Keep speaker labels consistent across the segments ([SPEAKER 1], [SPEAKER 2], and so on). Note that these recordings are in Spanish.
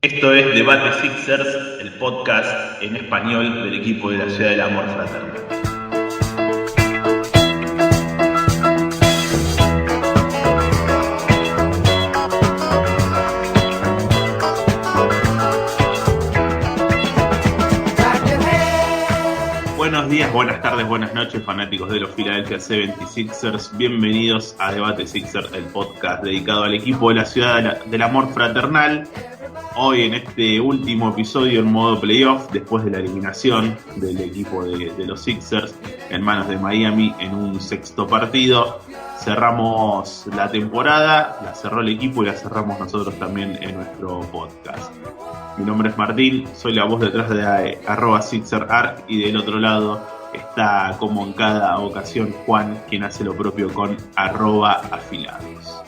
[SPEAKER 1] Esto es Debate Sixers, el podcast en español del equipo de la Ciudad del Amor Fraternal. Buenos días, buenas tardes, buenas noches, fanáticos de los Philadelphia 76ers. Bienvenidos a Debate Sixers, el podcast dedicado al equipo de la Ciudad del Amor Fraternal. Hoy en este último episodio en modo playoff, después de la eliminación del equipo de los Sixers en manos de Miami en un sexto partido, cerramos la temporada, la cerró el equipo y la cerramos nosotros también en nuestro podcast. Mi nombre es Martín, soy la voz detrás de @SixerArc y del otro lado está, como en cada ocasión, Juan, quien hace lo propio con @afilados.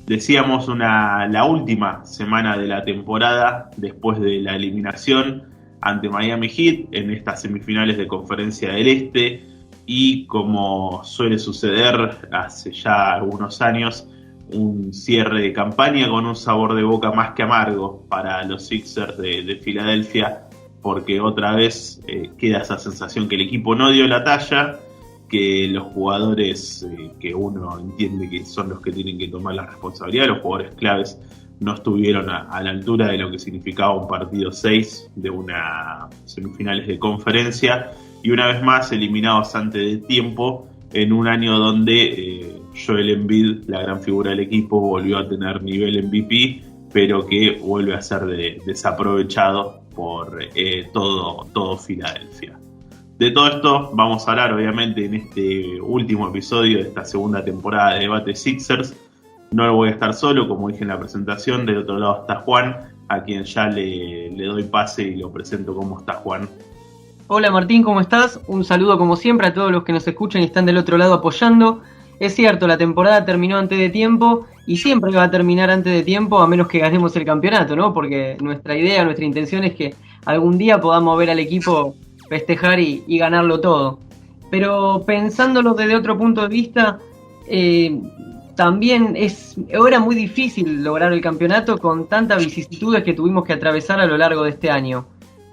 [SPEAKER 1] Decíamos la última semana de la temporada después de la eliminación ante Miami Heat en estas semifinales de Conferencia del Este, y como suele suceder hace ya algunos años, un cierre de campaña con un sabor de boca más que amargo para los Sixers de Filadelfia, porque otra vez queda esa sensación que el equipo no dio la talla, que los jugadores que uno entiende que son los que tienen que tomar la responsabilidad, los jugadores claves, no estuvieron a la altura de lo que significaba un partido 6 de una semifinales de conferencia, y una vez más eliminados antes de tiempo en un año donde Joel Embiid, la gran figura del equipo, volvió a tener nivel MVP, pero que vuelve a ser desaprovechado por todo Filadelfia. De todo esto vamos a hablar, obviamente, en este último episodio de esta segunda temporada de Debate Sixers. No lo voy a estar solo, como dije en la presentación. Del otro lado está Juan, a quien ya le doy pase y lo presento. ¿Cómo está, Juan?
[SPEAKER 2] Hola Martín, ¿cómo estás? Un saludo como siempre a todos los que nos escuchan y están del otro lado apoyando. Es cierto, la temporada terminó antes de tiempo y siempre va a terminar antes de tiempo, a menos que ganemos el campeonato, ¿no? Porque nuestra intención es que algún día podamos ver al equipo festejar y ganarlo todo. Pero pensándolo desde otro punto de vista, también era muy difícil lograr el campeonato con tantas vicisitudes que tuvimos que atravesar a lo largo de este año.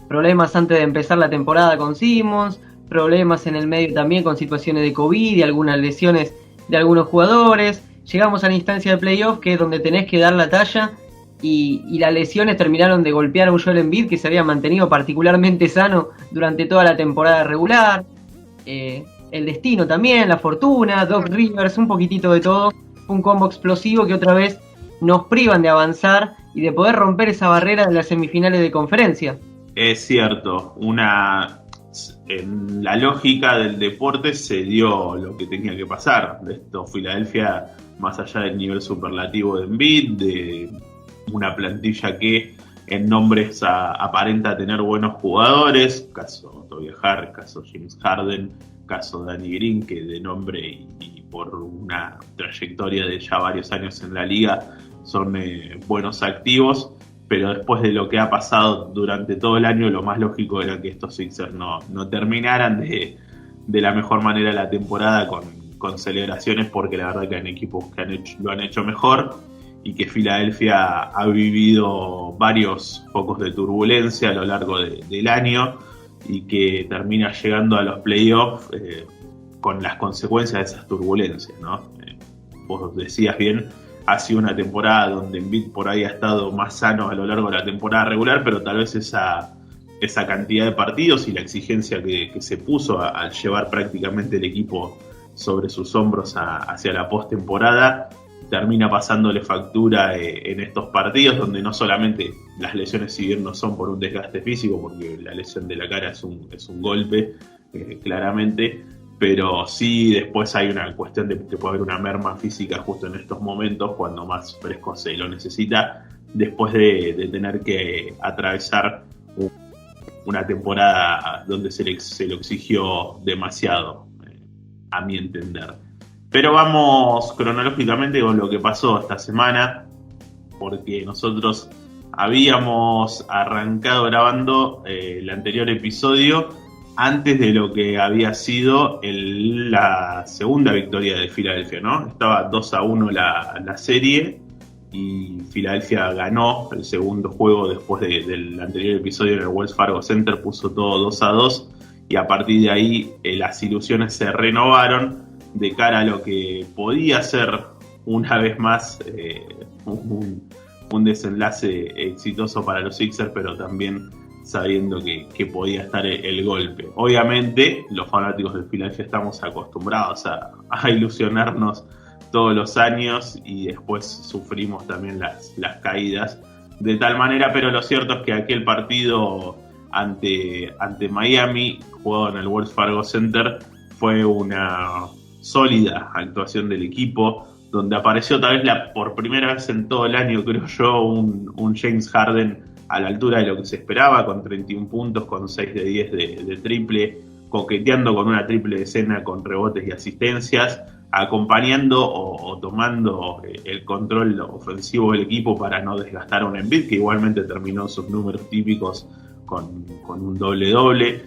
[SPEAKER 2] Problemas antes de empezar la temporada con Simmons, problemas en el medio también con situaciones de COVID y algunas lesiones de algunos jugadores. Llegamos a la instancia de playoff, que es donde tenés que dar la talla, y las lesiones terminaron de golpear a un Joel Embiid que se había mantenido particularmente sano durante toda la temporada regular. El destino también, la fortuna, Doc Rivers, un poquitito de todo. Un combo explosivo que otra vez nos privan de avanzar y de poder romper esa barrera de las semifinales de conferencia.
[SPEAKER 1] Es cierto, en la lógica del deporte se dio lo que tenía que pasar. De esto, Filadelfia, más allá del nivel superlativo de Embiid, de una plantilla que en nombres aparenta tener buenos jugadores, caso Tobias Harris, caso James Harden, caso Danny Green, que de nombre y por una trayectoria de ya varios años en la liga son buenos activos. Pero después de lo que ha pasado durante todo el año, lo más lógico era que estos Sixers no terminaran de la mejor manera la temporada con celebraciones, porque la verdad que hay equipos que lo han hecho mejor, y que Filadelfia ha vivido varios focos de turbulencia a lo largo del año, y que termina llegando a los playoffs con las consecuencias de esas turbulencias, ¿no? Vos decías bien, ha sido una temporada donde Embiid por ahí ha estado más sano a lo largo de la temporada regular, pero tal vez esa cantidad de partidos y la exigencia que se puso al llevar prácticamente el equipo sobre sus hombros hacia la postemporada termina pasándole factura en estos partidos, donde no solamente las lesiones, si bien no son por un desgaste físico, porque la lesión de la cara es un golpe, claramente, pero sí después hay una cuestión de que puede haber una merma física justo en estos momentos, cuando más fresco se lo necesita, después de tener que atravesar una temporada donde se lo exigió demasiado, a mi entender. Pero vamos cronológicamente con lo que pasó esta semana, porque nosotros habíamos arrancado grabando el anterior episodio antes de lo que había sido la segunda victoria de Filadelfia, ¿no? Estaba 2-1 la serie, y Filadelfia ganó el segundo juego después del anterior episodio en el Wells Fargo Center, puso todo 2-2 y a partir de ahí las ilusiones se renovaron de cara a lo que podía ser una vez más un desenlace exitoso para los Sixers, pero también sabiendo que podía estar el golpe. Obviamente los fanáticos de Filadelfia estamos acostumbrados a ilusionarnos todos los años y después sufrimos también las caídas de tal manera, pero lo cierto es que aquel partido ante Miami, jugado en el Wells Fargo Center, fue una sólida actuación del equipo, donde apareció tal vez por primera vez en todo el año, creo yo, un James Harden a la altura de lo que se esperaba, con 31 puntos, con 6 de 10 de triple, coqueteando con una triple decena con rebotes y asistencias, acompañando o tomando el control ofensivo del equipo para no desgastar a un Embiid, que igualmente terminó sus números típicos con un doble-doble.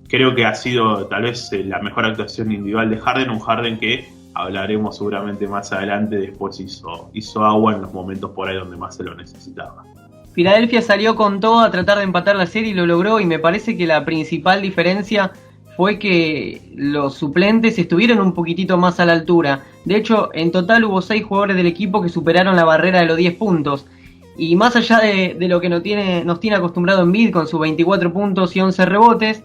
[SPEAKER 1] Creo que ha sido tal vez la mejor actuación individual de Harden, un Harden que hablaremos seguramente más adelante, después hizo agua en los momentos por ahí donde más se lo necesitaba.
[SPEAKER 2] Filadelfia salió con todo a tratar de empatar la serie y lo logró, y me parece que la principal diferencia fue que los suplentes estuvieron un poquitito más a la altura. De hecho, en total hubo 6 jugadores del equipo que superaron la barrera de los 10 puntos. Y más allá de lo que nos tiene acostumbrado Embiid con sus 24 puntos y 11 rebotes,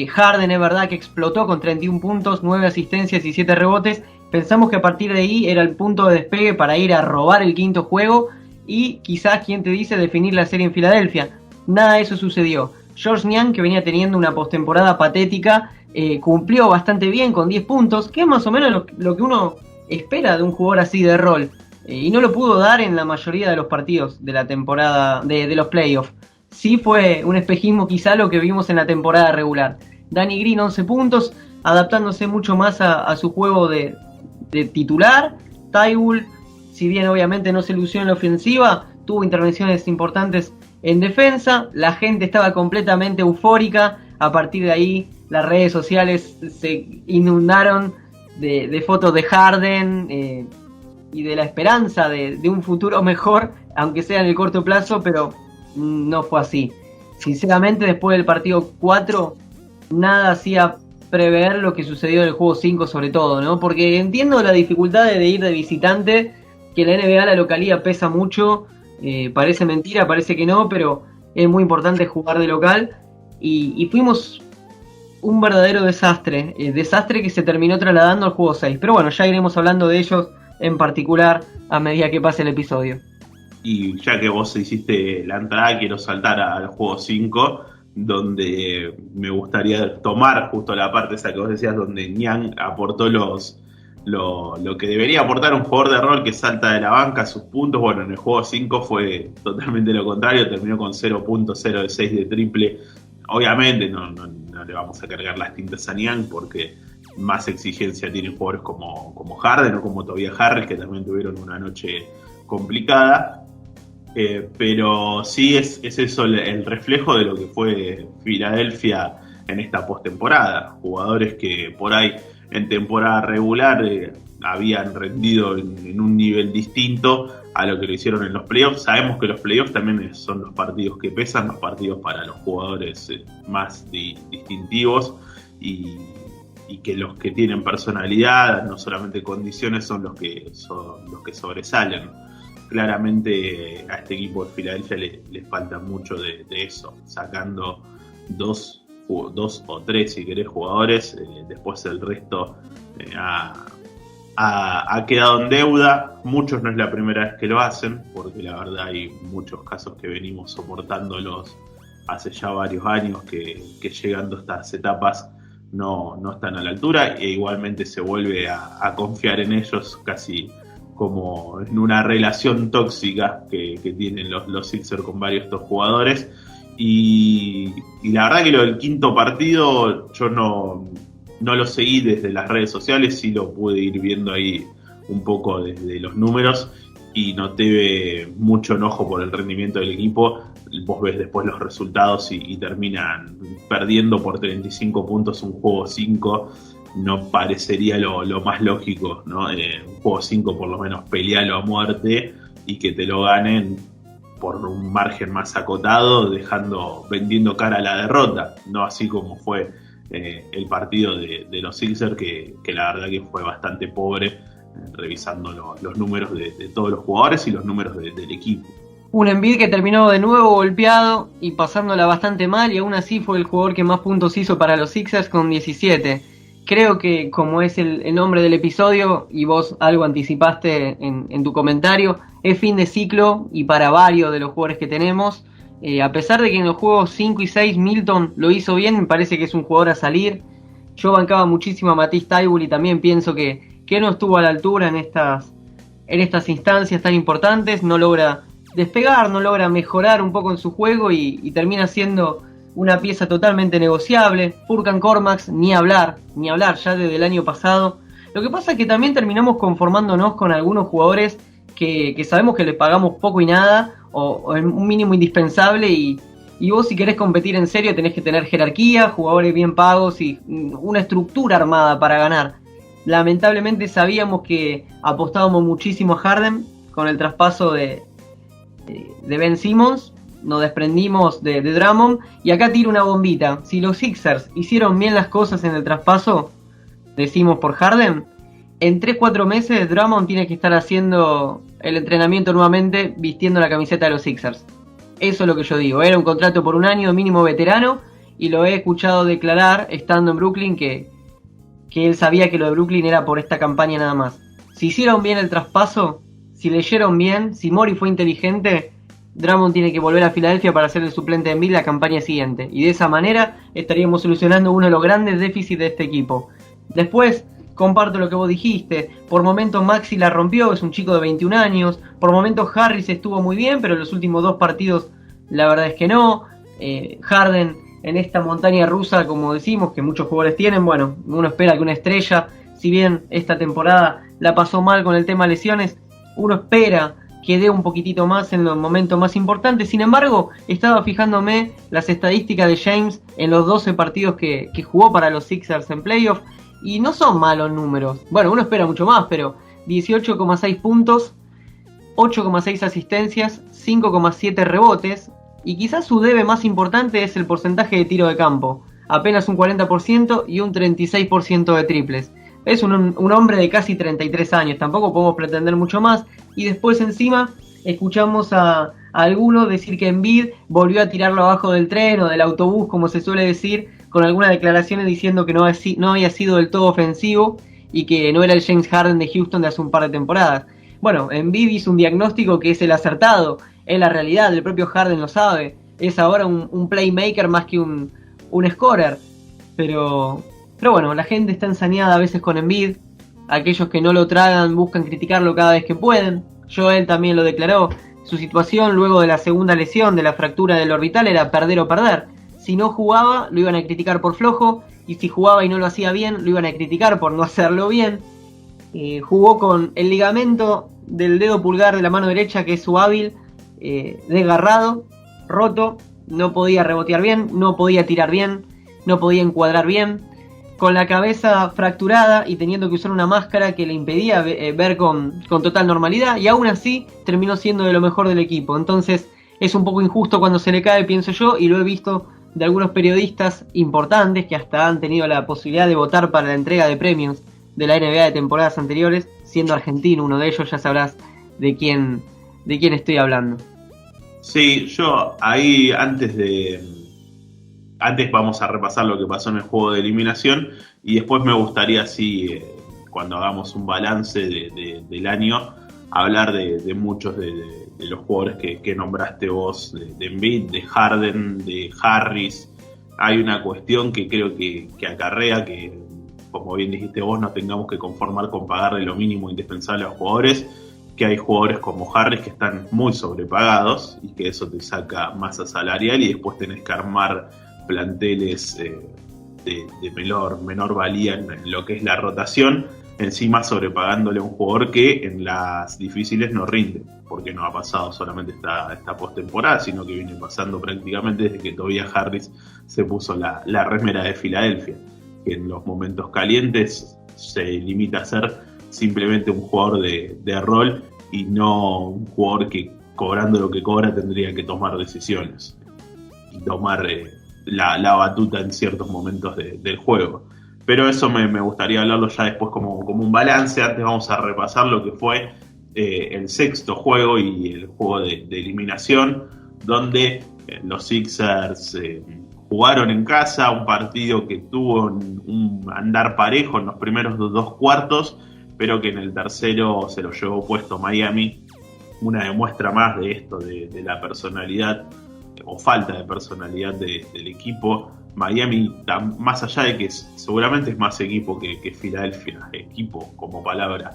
[SPEAKER 2] Harden es verdad que explotó con 31 puntos, 9 asistencias y 7 rebotes. Pensamos que a partir de ahí era el punto de despegue para ir a robar el quinto juego y quizás, quien te dice, definir la serie en Filadelfia. Nada de eso sucedió. Georges Niang, que venía teniendo una postemporada patética, cumplió bastante bien con 10 puntos, que es más o menos lo que uno espera de un jugador así de rol, y no lo pudo dar en la mayoría de los partidos de la temporada de los playoffs. Sí fue un espejismo quizá lo que vimos en la temporada regular. Danny Green 11 puntos, adaptándose mucho más a su juego de titular. Ty Bull, si bien obviamente no se lució en la ofensiva, tuvo intervenciones importantes en defensa. La gente estaba completamente eufórica. A partir de ahí las redes sociales se inundaron de fotos de Harden y de la esperanza de un futuro mejor, aunque sea en el corto plazo, pero no fue así. Sinceramente, después del partido 4, nada hacía prever lo que sucedió en el juego 5 sobre todo, ¿no? Porque entiendo la dificultad de ir de visitante, que en la NBA la localía pesa mucho, parece mentira, parece que no, pero es muy importante jugar de local, y fuimos un verdadero desastre que se terminó trasladando al juego 6, pero bueno, ya iremos hablando de ellos en particular a medida que pase el episodio.
[SPEAKER 1] Y ya que vos hiciste la entrada, quiero saltar al juego 5, donde me gustaría tomar justo la parte esa que vos decías, donde Niang aportó lo que debería aportar un jugador de rol que salta de la banca, sus puntos. Bueno, en el juego 5 fue totalmente lo contrario, terminó con 0 puntos, 0 de 6 de triple. Obviamente no le vamos a cargar las tintas a Niang, porque más exigencia tienen jugadores como Harden o como Tobias Harris, que también tuvieron una noche complicada. Pero sí es eso el reflejo de lo que fue Filadelfia en esta postemporada. Jugadores que por ahí en temporada regular habían rendido en un nivel distinto a lo que lo hicieron en los playoffs. Sabemos que los playoffs también son los partidos que pesan, los partidos para los jugadores más distintivos, y que los que tienen personalidad, no solamente condiciones, son los que sobresalen. Claramente a este equipo de Filadelfia le falta mucho de eso, sacando dos o tres, si querés, jugadores. Después el resto ha quedado en deuda. Muchos no es la primera vez que lo hacen, porque la verdad hay muchos casos que venimos soportándolos hace ya varios años, que llegando a estas etapas no están a la altura, e igualmente se vuelve a confiar en ellos, casi como en una relación tóxica que tienen los Sixers con varios de estos jugadores. Y la verdad que lo del quinto partido yo no lo seguí desde las redes sociales, sí lo pude ir viendo ahí un poco desde los números, y noté mucho enojo por el rendimiento del equipo. Vos ves después los resultados y terminan perdiendo por 35 puntos un juego 5. No parecería lo más lógico, ¿no? Un juego 5 por lo menos pelealo a muerte, y que te lo ganen por un margen más acotado, vendiendo cara a la derrota, no así como fue el partido de los Sixers, que la verdad que fue bastante pobre, revisando los números de todos los jugadores y los números del equipo.
[SPEAKER 2] Un Embiid que terminó de nuevo golpeado y pasándola bastante mal, y aún así fue el jugador que más puntos hizo para los Sixers con 17. Creo que, como es el nombre del episodio, y vos algo anticipaste en tu comentario, es fin de ciclo y para varios de los jugadores que tenemos. A pesar de que en los juegos 5 y 6 Milton lo hizo bien, me parece que es un jugador a salir. Yo bancaba muchísimo a Matisse Thybulle y también pienso que no estuvo a la altura en estas instancias tan importantes, no logra despegar, no logra mejorar un poco en su juego y termina siendo una pieza totalmente negociable. Furkan Korkmaz, ni hablar ya desde el año pasado. Lo que pasa es que también terminamos conformándonos con algunos jugadores que sabemos que les pagamos poco y nada, o en un mínimo indispensable, y vos, si querés competir en serio, tenés que tener jerarquía, jugadores bien pagos y una estructura armada para ganar. Lamentablemente sabíamos que apostábamos muchísimo a Harden con el traspaso de Ben Simmons, nos desprendimos de Drummond, y acá tiro una bombita. Si los Sixers hicieron bien las cosas en el traspaso, decimos por Harden, en 3-4 meses Drummond tiene que estar haciendo el entrenamiento nuevamente, vistiendo la camiseta de los Sixers. Eso es lo que yo digo. Era un contrato por un año mínimo veterano, y lo he escuchado declarar estando en Brooklyn que él sabía que lo de Brooklyn era por esta campaña nada más. Si hicieron bien el traspaso, si leyeron bien, si Morey fue inteligente, Drummond tiene que volver a Filadelfia para ser el suplente de Embiid la campaña siguiente, y de esa manera estaríamos solucionando uno de los grandes déficits de este equipo. Después, comparto lo que vos dijiste, por momentos Maxey la rompió, es un chico de 21 años, por momentos Harris estuvo muy bien, pero en los últimos 2 partidos la verdad es que no. Harden en esta montaña rusa, como decimos, que muchos jugadores tienen, bueno, uno espera que una estrella, si bien esta temporada la pasó mal con el tema lesiones, uno espera que dé un poquitito más en los momentos más importantes. Sin embargo, estaba fijándome las estadísticas de James en los 12 partidos que jugó para los Sixers en playoff, y no son malos números. Bueno, uno espera mucho más, pero 18,6 puntos, 8,6 asistencias, 5,7 rebotes, y quizás su debe más importante es el porcentaje de tiro de campo, apenas un 40% y un 36% de triples. Es un hombre de casi 33 años, tampoco podemos pretender mucho más. Y después encima escuchamos a algunos decir que Embiid volvió a tirarlo abajo del tren o del autobús, como se suele decir, con algunas declaraciones diciendo que no había sido del todo ofensivo y que no era el James Harden de Houston de hace un par de temporadas. Bueno, Embiid hizo un diagnóstico que es el acertado, es la realidad, el propio Harden lo sabe. Es ahora un playmaker más que un scorer, pero bueno, la gente está ensañada a veces con Embiid. Aquellos que no lo tragan buscan criticarlo cada vez que pueden. Joel también lo declaró. Su situación luego de la segunda lesión de la fractura del orbital era perder o perder. Si no jugaba, lo iban a criticar por flojo, y si jugaba y no lo hacía bien, lo iban a criticar por no hacerlo bien. Jugó con el ligamento del dedo pulgar de la mano derecha, que es su hábil, desgarrado, roto. No podía rebotear bien, no podía tirar bien, no podía encuadrar bien, con la cabeza fracturada y teniendo que usar una máscara que le impedía ver con total normalidad, y aún así terminó siendo de lo mejor del equipo. Entonces es un poco injusto cuando se le cae, pienso yo, y lo he visto de algunos periodistas importantes que hasta han tenido la posibilidad de votar para la entrega de premios de la NBA de temporadas anteriores, siendo argentino uno de ellos. Ya sabrás de quién estoy hablando.
[SPEAKER 1] Sí, yo ahí antes vamos a repasar lo que pasó en el juego de eliminación, y después me gustaría, así, cuando hagamos un balance del año, hablar de muchos de los jugadores que nombraste vos, de Embiid, de Harden, de Harris. Hay una cuestión que creo que acarrea que, como bien dijiste vos, no tengamos que conformar con pagarle lo mínimo indispensable a los jugadores, que hay jugadores como Harris que están muy sobrepagados y que eso te saca masa salarial, y después tenés que armar planteles de menor valía en lo que es la rotación, encima sobrepagándole a un jugador que en las difíciles no rinde, porque no ha pasado solamente esta postemporada, sino que viene pasando prácticamente desde que Tobias Harris se puso la remera de Filadelfia, que en los momentos calientes se limita a ser simplemente un jugador de rol y no un jugador que cobrando lo que cobra tendría que tomar decisiones y tomar la batuta en ciertos momentos del juego. Pero eso me gustaría hablarlo ya después como un balance. Antes vamos a repasar lo que fue el sexto juego y el juego de eliminación, donde los Sixers jugaron en casa, un partido que tuvo un andar parejo en los primeros dos cuartos, pero que en el tercero se lo llevó puesto Miami. Una demuestra más de esto, de la personalidad o falta de personalidad del equipo. Miami, más allá de que seguramente es más equipo que Filadelfia, equipo como palabra,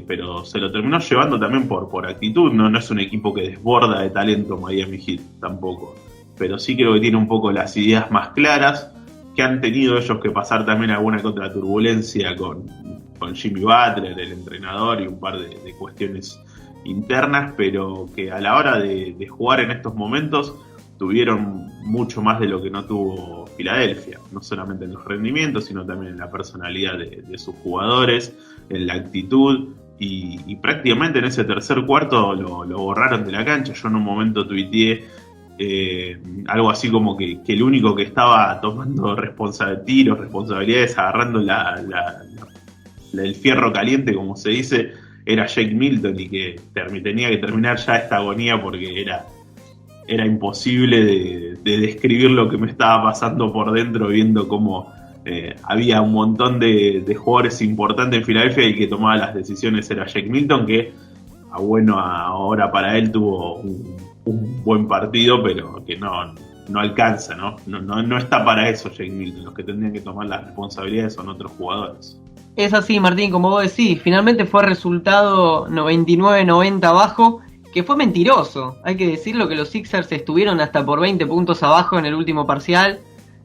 [SPEAKER 1] pero se lo terminó llevando también por actitud. No es un equipo que desborda de talento Miami Heat tampoco, pero sí creo que tiene un poco las ideas más claras, que han tenido ellos que pasar también alguna que otra turbulencia con Jimmy Butler, el entrenador, y un par de cuestiones internas, pero que a la hora de jugar en estos momentos tuvieron mucho más de lo que no tuvo Filadelfia, no solamente en los rendimientos, sino también en la personalidad de sus jugadores, en la actitud, y prácticamente en ese tercer cuarto lo borraron de la cancha. Yo en un momento tuiteé algo así como que el único que estaba tomando responsabilidades, agarrando el fierro caliente, como se dice, era Shake Milton, y que tenía que terminar ya esta agonía porque era imposible de describir lo que me estaba pasando por dentro, viendo cómo había un montón de jugadores importantes en Filadelfia y que tomaba las decisiones era Shake Milton, que ahora para él tuvo un buen partido, pero que no alcanza, no está para eso Shake Milton. Los que tendrían que tomar las responsabilidades son otros jugadores.
[SPEAKER 2] Es así, Martín, como vos decís, finalmente fue resultado 99-90 abajo, que fue mentiroso. Hay que decirlo, que los Sixers estuvieron hasta por 20 puntos abajo en el último parcial,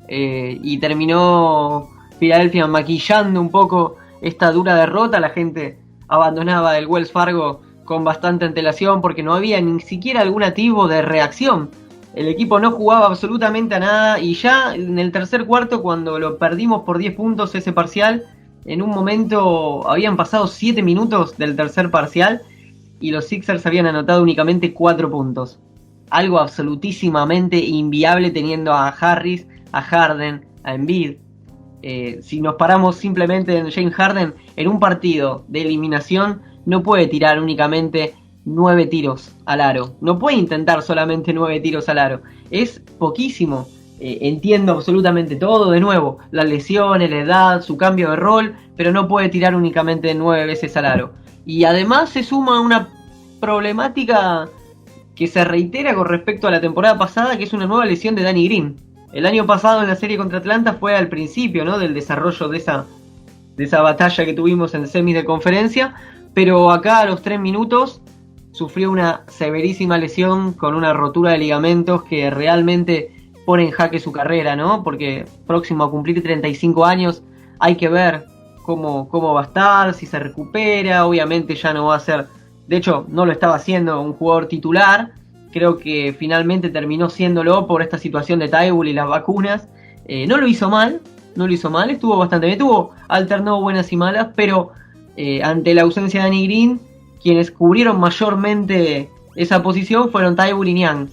[SPEAKER 2] y terminó Filadelfia maquillando un poco esta dura derrota. La gente abandonaba el Wells Fargo con bastante antelación porque no había ni siquiera algún atisbo de reacción. El equipo no jugaba absolutamente a nada, y ya en el tercer cuarto, cuando lo perdimos por 10 puntos ese parcial, en un momento habían pasado 7 minutos del tercer parcial y los Sixers habían anotado únicamente 4 puntos. Algo absolutísimamente inviable teniendo a Harris, a Harden, a Embiid. Si nos paramos simplemente en James Harden, en un partido de eliminación no puede tirar únicamente 9 tiros al aro. No puede intentar solamente 9 tiros al aro. Es poquísimo. Entiendo absolutamente todo, de nuevo, las lesiones, la edad, su cambio de rol, pero no puede tirar únicamente 9 veces al aro. Y además se suma una problemática que se reitera con respecto a la temporada pasada, que es una nueva lesión de Danny Green. El año pasado en la serie contra Atlanta fue al principio, ¿no?, del desarrollo de esa batalla que tuvimos en semis de conferencia, pero acá a los 3 minutos sufrió una severísima lesión con una rotura de ligamentos que realmente pone en jaque su carrera, ¿no? Porque próximo a cumplir 35 años, hay que ver cómo va a estar, si se recupera. Obviamente ya no va a ser, de hecho no lo estaba haciendo, un jugador titular. Creo que finalmente terminó siéndolo por esta situación de Thybulle y las vacunas. No lo hizo mal, estuvo bastante bien, alternó buenas y malas, pero ante la ausencia de Danny Green, quienes cubrieron mayormente esa posición fueron Thybulle y Niang.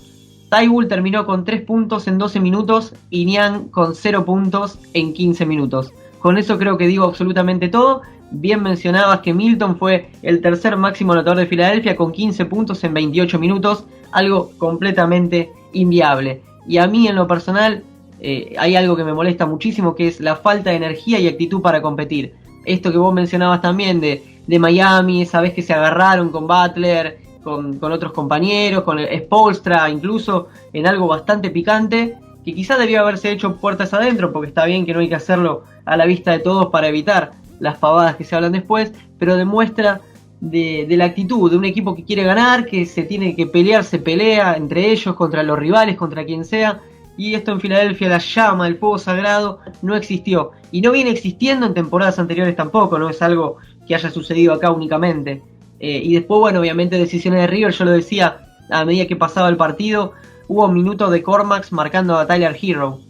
[SPEAKER 2] Thybulle terminó con 3 puntos en 12 minutos y Niang con 0 puntos en 15 minutos. Con eso creo que digo absolutamente todo. Bien mencionabas que Milton fue el tercer máximo anotador de Filadelfia con 15 puntos en 28 minutos, algo completamente inviable. Y a mí en lo personal hay algo que me molesta muchísimo, que es la falta de energía y actitud para competir. Esto que vos mencionabas también de Miami, esa vez que se agarraron con Butler, con otros compañeros, con Spoelstra, incluso en algo bastante picante, que quizá debió haberse hecho puertas adentro, porque está bien que no hay que hacerlo a la vista de todos para evitar las pavadas que se hablan después, pero demuestra de la actitud de un equipo que quiere ganar, que se tiene que pelear, se pelea entre ellos, contra los rivales, contra quien sea, y esto en Filadelfia, la llama, el fuego sagrado, no existió, y no viene existiendo en temporadas anteriores tampoco, no es algo que haya sucedido acá únicamente. Y después, bueno, obviamente decisiones de River, yo lo decía, a medida que pasaba el partido, hubo minutos de Cormax marcando a Tyler Hero.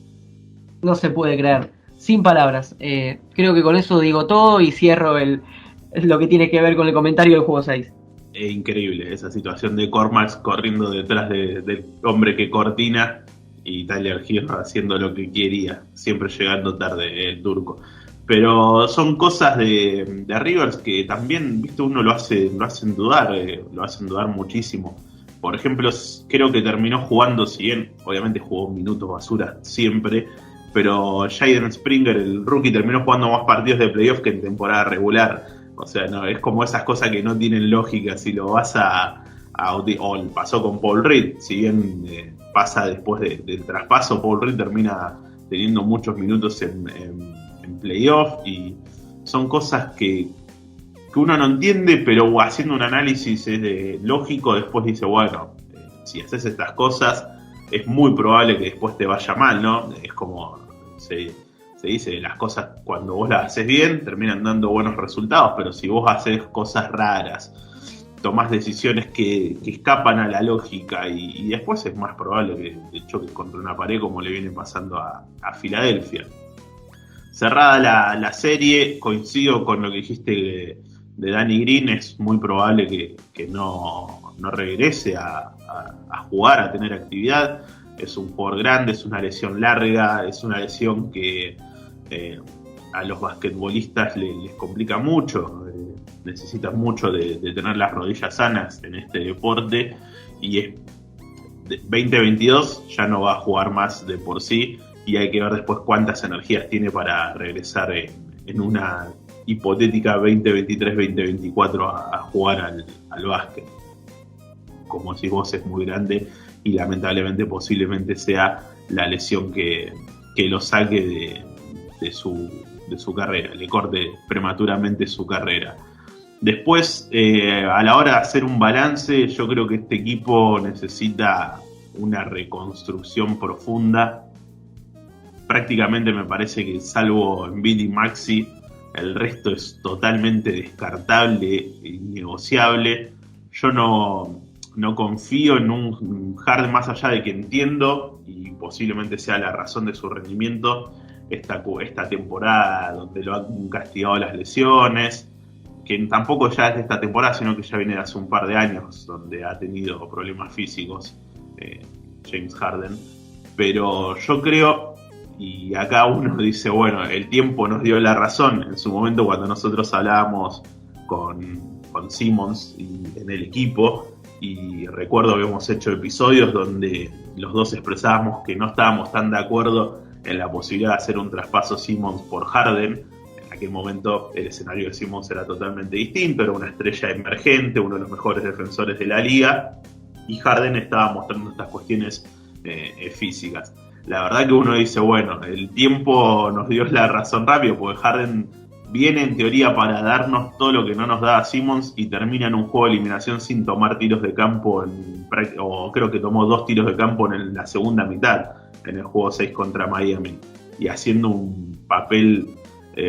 [SPEAKER 2] No se puede creer, sin palabras. Creo que con eso digo todo y cierro lo que tiene que ver con el comentario del juego 6.
[SPEAKER 1] Es increíble esa situación de Cormax corriendo detrás del hombre que cortina y Tyler Hero haciendo lo que quería, siempre llegando tarde el turco. Pero son cosas de Rivers que también, viste, uno lo hacen dudar muchísimo. Por ejemplo, creo que terminó jugando, si bien obviamente jugó minutos basura siempre, pero Jaden Springer, el rookie, terminó jugando más partidos de playoff que en temporada regular. O sea, no, es como esas cosas que no tienen lógica. Si lo vas o pasó con Paul Reed, si bien pasa después del traspaso, Paul Reed termina teniendo muchos minutos en playoff, y son cosas que uno no entiende, pero haciendo un análisis lógico, después dice, bueno, si haces estas cosas, es muy probable que después te vaya mal, ¿no? Es como se dice, las cosas cuando vos las haces bien terminan dando buenos resultados, pero si vos haces cosas raras, tomás decisiones que escapan a la lógica y después es más probable que te choques contra una pared, como le viene pasando a Filadelfia. Cerrada la serie, coincido con lo que dijiste de Danny Green, es muy probable que no regrese a jugar, a tener actividad. Es un jugador grande, es una lesión larga, es una lesión que a los basquetbolistas les complica mucho, necesitan mucho de tener las rodillas sanas en este deporte, y 2022 ya no va a jugar más de por sí, y hay que ver después cuántas energías tiene para regresar en una hipotética 2023-2024 a jugar al básquet. Como decís vos, es muy grande y lamentablemente posiblemente sea la lesión que lo saque de su carrera, le corte prematuramente su carrera. Después, a la hora de hacer un balance, yo creo que este equipo necesita una reconstrucción profunda. Prácticamente me parece que, salvo Embiid y Maxey, el resto es totalmente descartable e innegociable. Yo no confío en un Harden, más allá de que entiendo, y posiblemente sea la razón de su rendimiento, esta temporada donde lo han castigado las lesiones, que tampoco ya es de esta temporada, sino que ya viene de hace un par de años, donde ha tenido problemas físicos James Harden. Pero yo creo, y acá uno dice, bueno, el tiempo nos dio la razón en su momento cuando nosotros hablábamos con Simmons en el equipo, y recuerdo que hemos hecho episodios donde los dos expresábamos que no estábamos tan de acuerdo en la posibilidad de hacer un traspaso Simmons por Harden. En aquel momento el escenario de Simmons era totalmente distinto, era una estrella emergente, uno de los mejores defensores de la liga, y Harden estaba mostrando estas cuestiones físicas. La verdad que uno dice, bueno, el tiempo nos dio la razón rápido, porque Harden viene en teoría para darnos todo lo que no nos da Simmons y termina en un juego de eliminación sin tomar tiros de campo, o creo que tomó 2 tiros de campo en la segunda mitad, en el juego 6 contra Miami, y haciendo un papel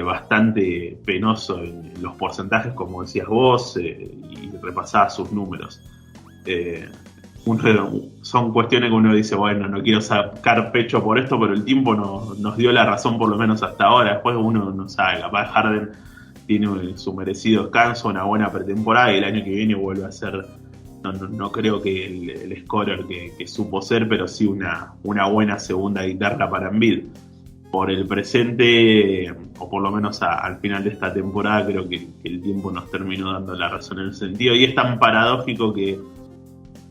[SPEAKER 1] bastante penoso en los porcentajes, como decías vos, y repasaba sus números. Son cuestiones que uno dice, bueno, no quiero sacar pecho por esto, pero el tiempo nos dio la razón, por lo menos hasta ahora. Después uno no sabe, capaz Harden tiene su merecido descanso, una buena pretemporada, y el año que viene vuelve a ser, no creo que el scorer que supo ser, pero sí una buena segunda guitarra para Embiid. Por el presente, o por lo menos al final de esta temporada, creo que el tiempo nos terminó dando la razón en el sentido, y es tan paradójico que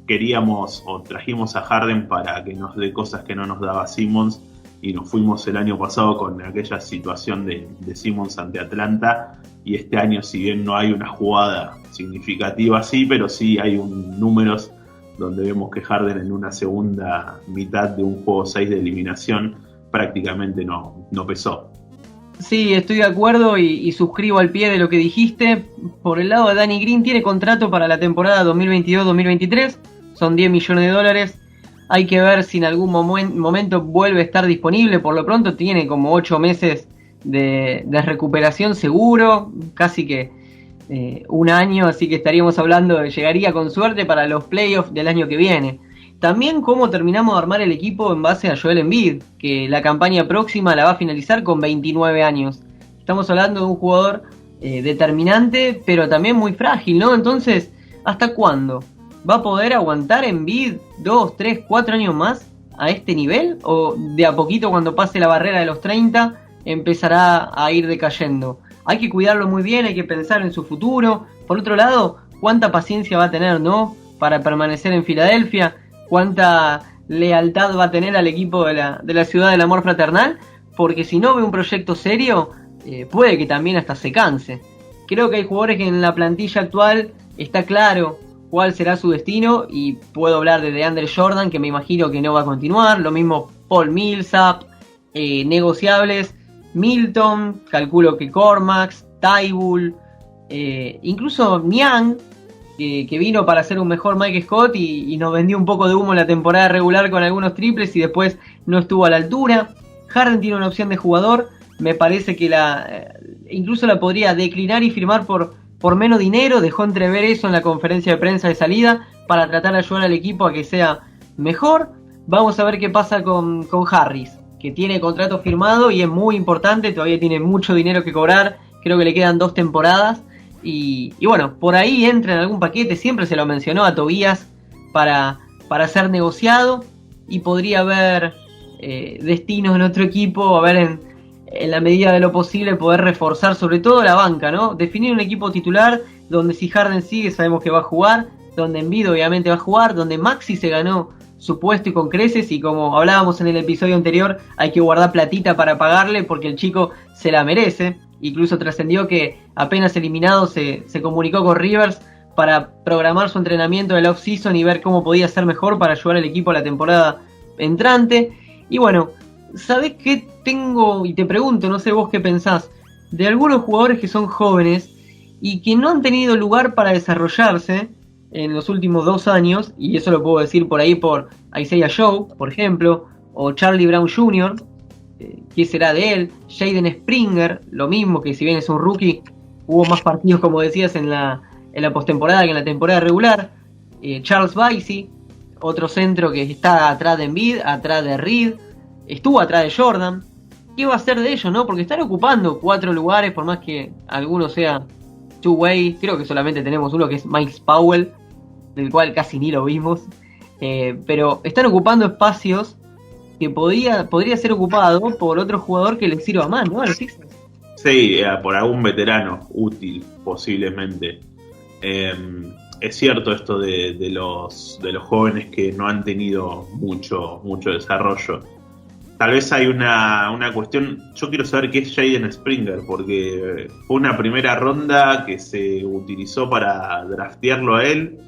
[SPEAKER 1] queríamos o trajimos a Harden para que nos dé cosas que no nos daba Simmons, y nos fuimos el año pasado con aquella situación de Simmons ante Atlanta, y este año, si bien no hay una jugada significativa así, pero sí hay números donde vemos que Harden en una segunda mitad de un juego 6 de eliminación prácticamente no pesó.
[SPEAKER 2] Sí, estoy de acuerdo y suscribo al pie de lo que dijiste. Por el lado de Danny Green, tiene contrato para la temporada 2022-2023, son $10 millones. Hay que ver si en algún momento vuelve a estar disponible. Por lo pronto tiene como 8 meses de recuperación seguro, casi que un año, así que estaríamos hablando, llegaría con suerte para los playoffs del año que viene. También cómo terminamos de armar el equipo en base a Joel Embiid, que la campaña próxima la va a finalizar con 29 años. Estamos hablando de un jugador determinante, pero también muy frágil, ¿no? Entonces ¿Hasta cuándo? ¿Va a poder aguantar Embiid 2, 3, 4 años más a este nivel? ¿O de a poquito, cuando pase la barrera de los 30, empezará a ir decayendo? Hay que cuidarlo muy bien, hay que pensar en su futuro. Por otro lado, ¿cuánta paciencia va a tener, no, para permanecer en Filadelfia? ¿Cuánta lealtad va a tener al equipo de la ciudad del amor fraternal? Porque si no ve un proyecto serio, puede que también hasta se canse. Creo que hay jugadores que en la plantilla actual está claro cuál será su destino, y puedo hablar de DeAndre Jordan, que me imagino que no va a continuar. Lo mismo Paul Millsap, negociables, Milton, calculo que Cormax, Tybull, incluso Niang, que vino para ser un mejor Mike Scott y nos vendió un poco de humo en la temporada regular con algunos triples y después no estuvo a la altura. Harden tiene una opción de jugador, me parece que incluso la podría declinar y firmar por menos dinero. Dejó entrever eso en la conferencia de prensa de salida para tratar de ayudar al equipo a que sea mejor. Vamos a ver qué pasa con Harris, que tiene contrato firmado y es muy importante, todavía tiene mucho dinero que cobrar, creo que le quedan 2 temporadas. Y bueno, por ahí entra en algún paquete, siempre se lo mencionó a Tobías para ser negociado, y podría haber destinos en otro equipo, a ver en la medida de lo posible poder reforzar sobre todo la banca, ¿no? Definir un equipo titular donde si Harden sigue sabemos que va a jugar, donde Embiid obviamente va a jugar, donde Maxi se ganó su puesto y con creces, y como hablábamos en el episodio anterior, hay que guardar platita para pagarle porque el chico se la merece. Incluso trascendió que apenas eliminado se comunicó con Rivers para programar su entrenamiento del off-season y ver cómo podía ser mejor para ayudar al equipo a la temporada entrante. Y bueno, ¿sabés qué tengo? Y te pregunto, no sé vos qué pensás, de algunos jugadores que son jóvenes y que no han tenido lugar para desarrollarse en los últimos 2 años, y eso lo puedo decir por ahí por Isaiah Joe, por ejemplo, o Charlie Brown Jr., ¿qué será de él? Jaden Springer, lo mismo, que si bien es un rookie, hubo más partidos, como decías, en la postemporada que en la temporada regular. Charles Bassey, otro centro que está atrás de Embiid, atrás de Reed, estuvo atrás de Jordan. ¿Qué va a hacer de ellos, no? Porque están ocupando 4 lugares, por más que alguno sea two-way. Creo que solamente tenemos uno, que es Miles Powell, del cual casi ni lo vimos. Pero están ocupando espacios que podría ser ocupado por otro jugador que les sirva más, ¿no? A los Sixers.
[SPEAKER 1] Sí, por algún veterano útil, posiblemente. Es cierto esto de los jóvenes que no han tenido mucho desarrollo. Tal vez hay una cuestión. Yo quiero saber qué es Jaden Springer, porque fue una primera ronda que se utilizó para draftearlo a él,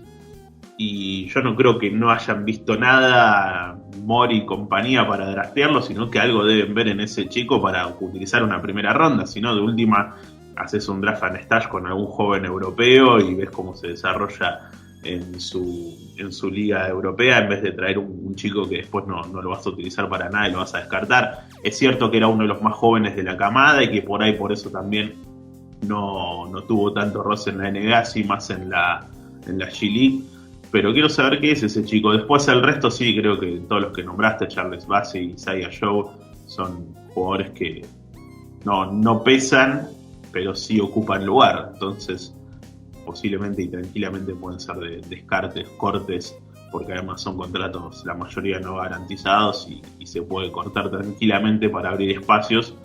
[SPEAKER 1] y yo no creo que no hayan visto nada Mori y compañía para draftearlo, sino que algo deben ver en ese chico para utilizar una primera ronda. Si no, de última haces un draft and stash con algún joven europeo y ves cómo se desarrolla en su liga europea, en vez de traer un chico que después no lo vas a utilizar para nada y lo vas a descartar. Es cierto que era uno de los más jóvenes de la camada y que por eso también no tuvo tanto roce en la NBA, sí más en la G-League. Pero quiero saber qué es ese chico. Después el resto sí, creo que todos los que nombraste, Charles Bassey, Isaiah Joe, son jugadores que no pesan, pero sí ocupan lugar. Entonces, posiblemente y tranquilamente pueden ser de descartes, cortes, porque además son contratos, la mayoría no garantizados, y se puede cortar tranquilamente para abrir espacios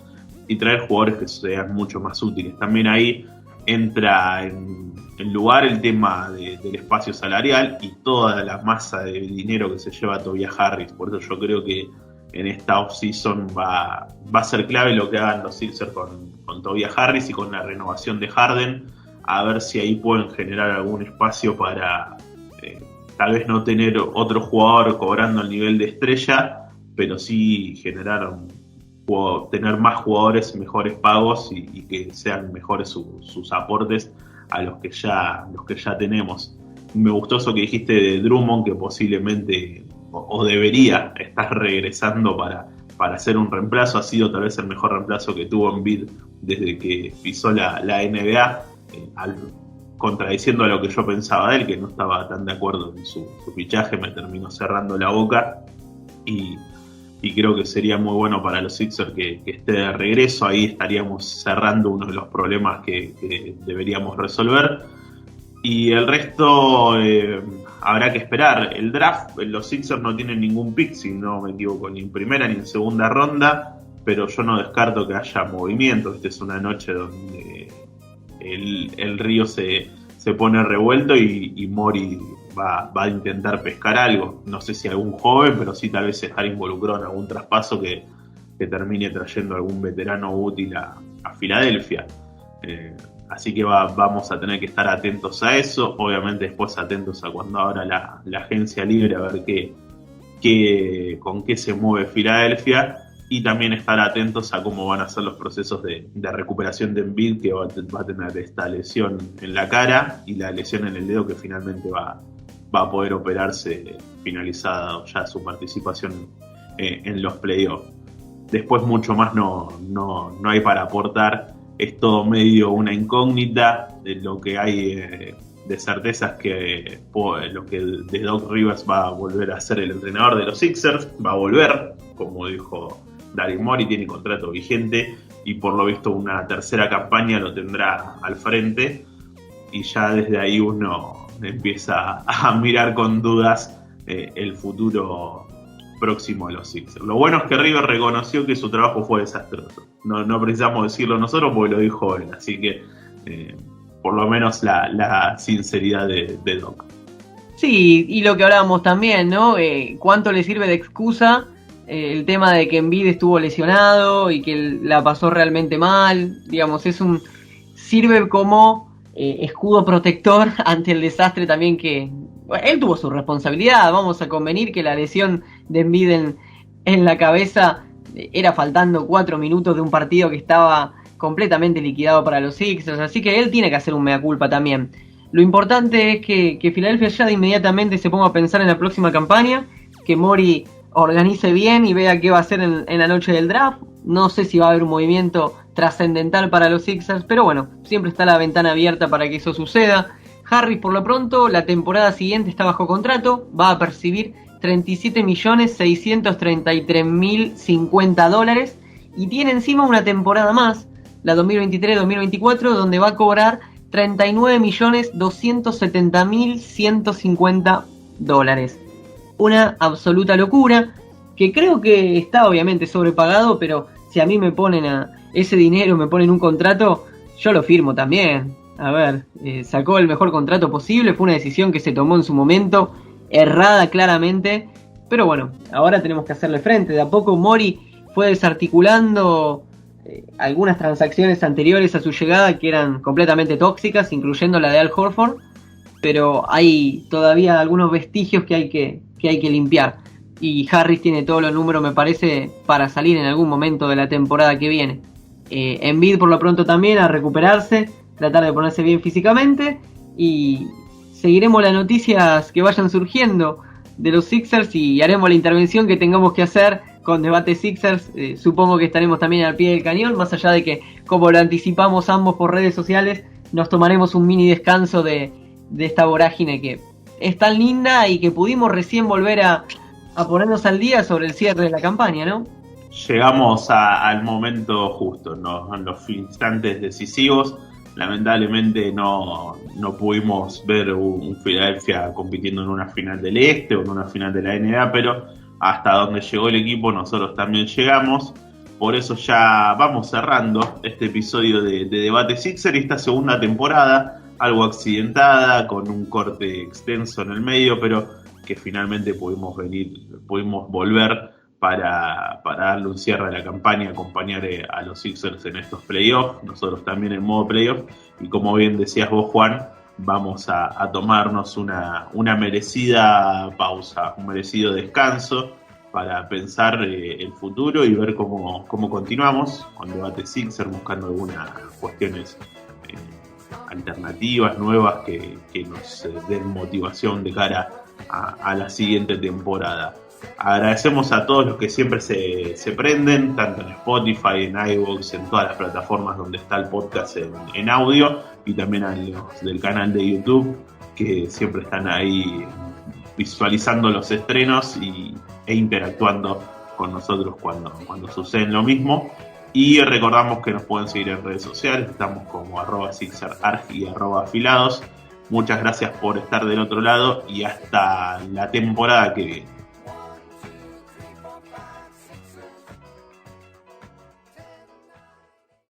[SPEAKER 1] y traer jugadores que sean mucho más útiles. También ahí entra en lugar el tema del espacio salarial y toda la masa de dinero que se lleva Tobias Harris. Por eso yo creo que en esta off-season va a ser clave lo que hagan los Sixers con Tobias Harris y con la renovación de Harden, a ver si ahí pueden generar algún espacio para tal vez no tener otro jugador cobrando el nivel de estrella, pero sí generar tener más jugadores, mejores pagos y que sean mejores sus aportes a los que ya tenemos. Me gustó eso que dijiste de Drummond, que posiblemente o debería estar regresando para hacer un reemplazo. Ha sido tal vez el mejor reemplazo que tuvo Embiid desde que pisó la NBA, contradiciendo a lo que yo pensaba de él, que no estaba tan de acuerdo en su fichaje. Me terminó cerrando la boca y creo que sería muy bueno para los Sixers que esté de regreso. Ahí estaríamos cerrando uno de los problemas que deberíamos resolver. Y el resto habrá que esperar. El draft, los Sixers no tienen ningún pick, si no me equivoco, ni en primera ni en segunda ronda, pero yo no descarto que haya movimiento. Esta es una noche donde el río se pone revuelto y Mori va a intentar pescar algo. No sé si algún joven, pero sí tal vez estar involucrado en algún traspaso que termine trayendo algún veterano útil a Filadelfia. Así que vamos a tener que estar atentos a eso. Obviamente después atentos a cuando abra la agencia libre, a ver con qué se mueve Filadelfia. Y también estar atentos a cómo van a ser los procesos de recuperación de Embiid, que va a tener esta lesión en la cara y la lesión en el dedo, que finalmente va a poder operarse finalizada ya su participación en los playoffs. Después mucho más no hay para aportar. Es todo medio una incógnita. De lo que hay de certezas que lo que de Doc Rivers va a volver a ser el entrenador de los Sixers. Va a volver, como dijo Daryl Morey, tiene contrato vigente y por lo visto una tercera campaña lo tendrá al frente, y ya desde ahí uno empieza a mirar con dudas el futuro próximo de los Sixers. Lo bueno es que River reconoció que su trabajo fue desastroso. No precisamos decirlo nosotros porque lo dijo él, así que por lo menos la sinceridad de Doc.
[SPEAKER 2] Sí, y lo que hablábamos también, ¿no? ¿Cuánto le sirve de excusa el tema de que Embiid estuvo lesionado y que la pasó realmente mal? Digamos, sirve como escudo protector ante el desastre también que... Bueno, él tuvo su responsabilidad. Vamos a convenir que la lesión de Embiid en la cabeza era faltando 4 minutos de un partido que estaba completamente liquidado para los Sixers, así que él tiene que hacer un mea culpa también. Lo importante es que Filadelfia ya de inmediatamente se ponga a pensar en la próxima campaña, que Morey organice bien y vea qué va a hacer en la noche del draft. No sé si va a haber un movimiento trascendental para los Sixers, pero bueno, siempre está la ventana abierta para que eso suceda. Harris, por lo pronto, la temporada siguiente está bajo contrato, va a percibir $37.633.050 y tiene encima una temporada más, la 2023-2024, donde va a cobrar $39.270.150. Una absoluta locura, que creo que está obviamente sobrepagado, pero si a mí me ponen ese dinero, me ponen un contrato, yo lo firmo también. A ver, sacó el mejor contrato posible, fue una decisión que se tomó en su momento, errada claramente, pero bueno, ahora tenemos que hacerle frente. De a poco Morey fue desarticulando algunas transacciones anteriores a su llegada que eran completamente tóxicas, incluyendo la de Al Horford, pero hay todavía algunos vestigios que hay que limpiar, y Harris tiene todos los números, me parece, para salir en algún momento de la temporada que viene. Embiid por lo pronto también a recuperarse, tratar de ponerse bien físicamente, y seguiremos las noticias que vayan surgiendo de los Sixers y haremos la intervención que tengamos que hacer con Debate Sixers. Supongo que estaremos también al pie del cañón, más allá de que, como lo anticipamos ambos por redes sociales, nos tomaremos un mini descanso de esta vorágine que es tan linda y que pudimos recién volver a ponernos al día sobre el cierre de la campaña, ¿no?
[SPEAKER 1] Llegamos al momento justo, en los instantes decisivos. Lamentablemente no pudimos ver un Philadelphia compitiendo en una final del Este o en una final de la NBA, pero hasta donde llegó el equipo nosotros también llegamos. Por eso ya vamos cerrando este episodio de Debate Sixer y esta segunda temporada, algo accidentada, con un corte extenso en el medio, pero que finalmente pudimos volver para darle un cierre a la campaña, acompañar a los Sixers en estos playoffs, nosotros también en modo playoff, y como bien decías vos, Juan, vamos a tomarnos una merecida pausa, un merecido descanso para pensar el futuro y ver cómo continuamos con Debate Sixer, buscando algunas cuestiones alternativas, nuevas, que nos den motivación de cara a la siguiente temporada. Agradecemos a todos los que siempre se prenden, tanto en Spotify, en iVoox, en todas las plataformas donde está el podcast en audio, y también a los del canal de YouTube, que siempre están ahí visualizando los estrenos e interactuando con nosotros cuando suceden lo mismo. Y recordamos que nos pueden seguir en redes sociales, estamos como @SixerArg y @Afilados. Muchas gracias por estar del otro lado y hasta la temporada que viene.